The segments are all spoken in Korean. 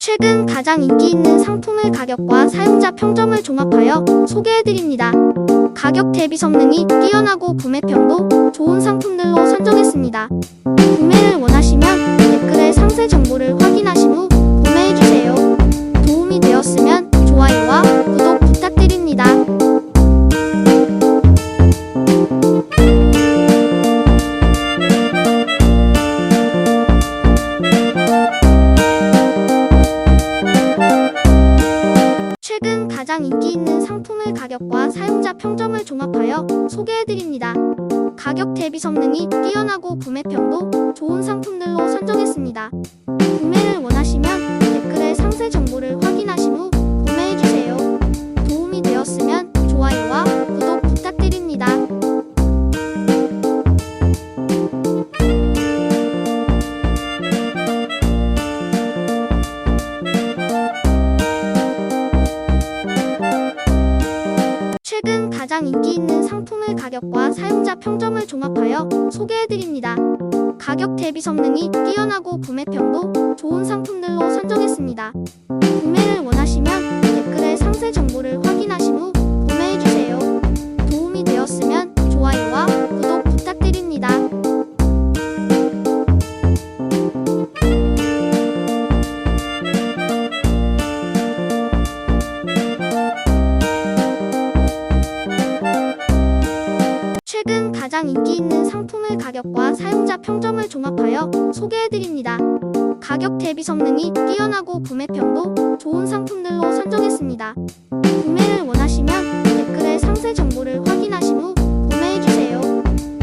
최근 가장 인기 있는 상품의 가격과 사용자 평점을 종합하여 소개해드립니다. 가격 대비 성능이 뛰어나고 구매평도 좋은 상품들로 선정했습니다. 구매를 원하시면 댓글에 상세 정보를 확인하신 후 구매해주세요. 도움이 되었으면 좋아요와 구독 부탁드립니다. 최근 가장 인기 있는 상품의 가격과 사용자 평점을 종합하여 소개해드립니다. 가격 대비 성능이 뛰어나고 구매평도 좋은 상품들로 선정했습니다. 구매를 원하시면 댓글에 상세 정보를 확인하신 후 구매해주세요. 도움이 되었으면 좋아요와 구독 부탁드립니다. 최근 가장 인기 있는 상품의 가격과 사용자 평점을 종합하여 소개해드립니다. 가격 대비 성능이 뛰어나고 구매평도 좋은 상품들로 선정했습니다. 구매를 원하시면 댓글에 상세 정보를 확인하신 후 구매해주세요. 도움이 되었으면 좋아요와 구독 부탁드립니다. 최근 가장 인기 있는 상품의 가격과 사용자 평점을 종합하여 소개해드립니다. 가격 대비 성능이 뛰어나고 구매평도 좋은 상품들로 선정했습니다. 구매를 원하시면 댓글에 상세 정보를 확인하신 후 구매해주세요.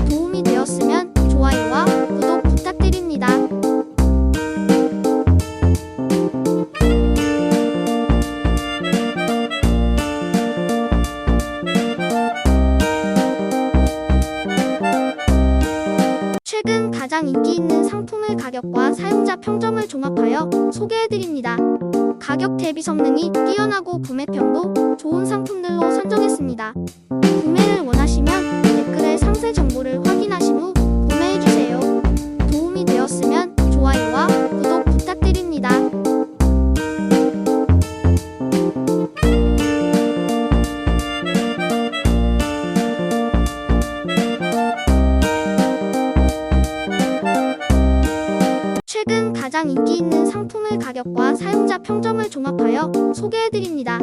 도움이 되었으면 좋아요와 구독 부탁드립니다. 최근 가장 인기 있는 상품의 가격과 사용자 평점을 종합하여 소개해드립니다. 가격 대비 성능이 뛰어나고 구매평도 좋은 상품들로 선정했습니다. 구매를 원하시면 댓글에 상세 정보를 확인하신 후 구매해주세요. 도움이 되었으면 좋아요와 구독 부탁드립니다. 최근 가장 인기 있는 상품의 가격과 사용자 평점을 종합하여 소개해드립니다.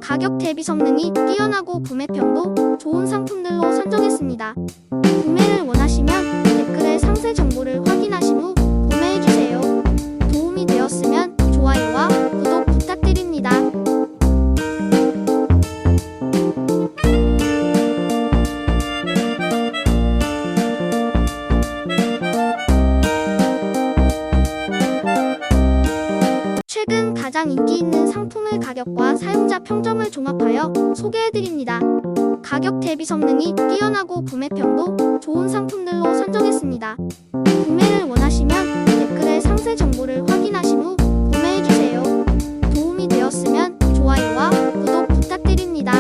가격 대비 성능이 뛰어나고 구매평도 좋은 상품들로 선정했습니다. 구매를 원하시면 댓글에 상세 정보를 확인하신 후 구매해주세요. 도움이 되었으면 좋아요와 구독 부탁드립니다. 최근 가장 인기 있는 상품의 가격과 사용자 평점을 종합하여 소개해드립니다. 가격 대비 성능이 뛰어나고 구매평도 좋은 상품들로 선정했습니다. 구매를 원하시면 댓글에 상세 정보를 확인하신 후 구매해주세요. 도움이 되었으면 좋아요와 구독 부탁드립니다.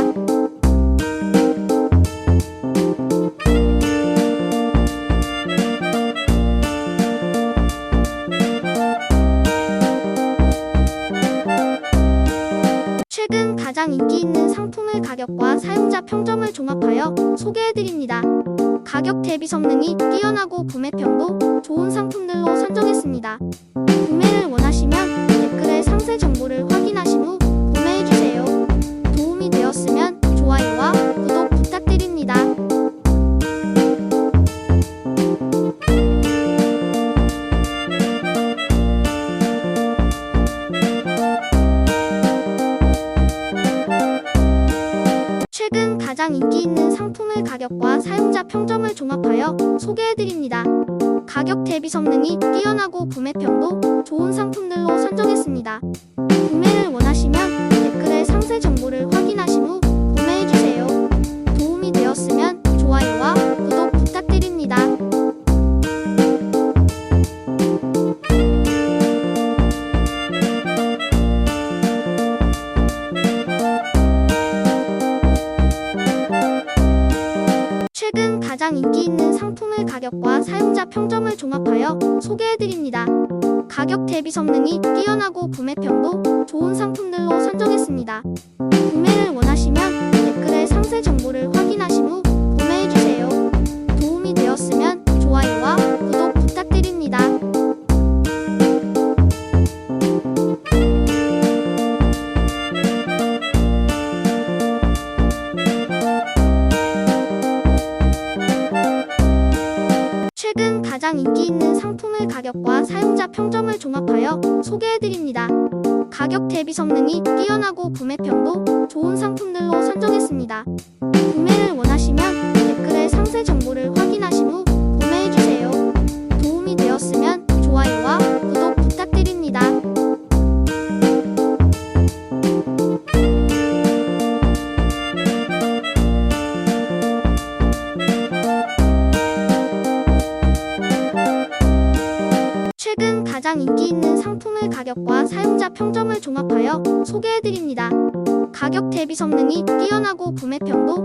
최근 가장 인기 있는 상품의 가격과 사용자 평점을 종합하여 소개해드립니다. 가격 대비 성능이 뛰어나고 구매평도 좋은 상품들로 선정했습니다. 구매를 원하시면 댓글에 상세 정보를 확인하신 후 구매해주세요. 도움이 되었으면 좋아요와 구독 부탁드립니다. 최근 가장 인기 있는 상품의 가격과 사용자 평점을 종합하여 소개해드립니다. 가격 대비 성능이 뛰어나고 구매평도 좋은 상품들로 선정했습니다. 구매를 원하시면 댓글에 상세 정보를 확인하신 후 구매해주세요. 도움이 되었으면 좋아요와 구독 부탁드립니다. 최근 가장 인기 있는 상품의 가격과 사용자 평점을 종합하여 소개해드립니다. 가격 대비 성능이 뛰어나고 구매평도 좋은 상품들로 선정했습니다. 구매를 원하시면 댓글에 상세 정보를 확인하신 후 구매해주세요. 도움이 되었으면 좋아요와 구독 부탁드립니다. 최근 가장 인기 있는 상품의 가격과 사용자 평점을 종합하여 소개해드립니다. 가격 대비 성능이 뛰어나고 구매평도 좋은 상품들로 선정했습니다. 구매를 원하시면 댓글에 상세 정보를 확인하신 후 구매해주세요. 도움이 되었으면 좋아요와 구독 부탁드립니다. 최근 가장 인기 있는 상품의 가격과 사용자 평점을 종합하여 소개해드립니다. 가격 대비 성능이 뛰어나고 구매평도